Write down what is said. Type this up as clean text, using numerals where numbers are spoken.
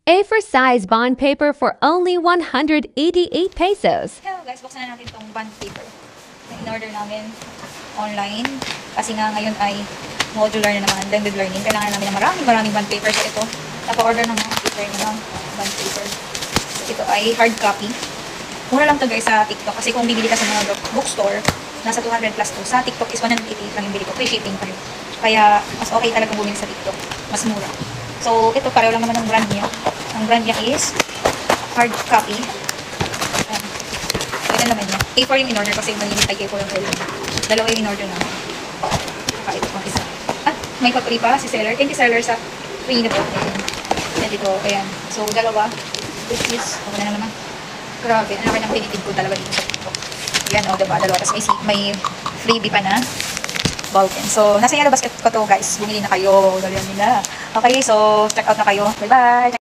A4 size bond paper for only 188 pesos. Hello guys, buksan na natin itong bond paper na in-order namin online. Kasi nga ngayon ay modular na naman, blended learning. Kailangan namin ng maraming bond paper. So ito, napa-order ng mga paper na bond paper. So ito ay hard copy. Mura lang to guys sa TikTok. Kasi kung bibili ka sa mga bookstore, nasa 200 plus to. Sa TikTok is 188 lang yung bili ko. Free shipping pa rin. Kaya mas okay talaga bumili sa TikTok. Mas mura. So ito pareho lang naman ang brand niya. Ang brand niya is hard copy. Ayan. Ito naman niya. A4 yung in-order kasi malinis ay A4 yung order. Dalawa yung in-order namin. Saka ito pang isa. At may papri pa si seller. Thank you seller sa free na po. Ayan dito. Ayan. So dalawa. This is, wala na naman. Grabe. Ano naman yung tinitid ko talaga dito sa TikTok. Ayan o, diba? Dalawa. Tapos may freebie pa na ball pen. So, nasa yellow basket ko to guys. Bumili na kayo. Dalihan nila. Okay, so check out na kayo. Bye-bye!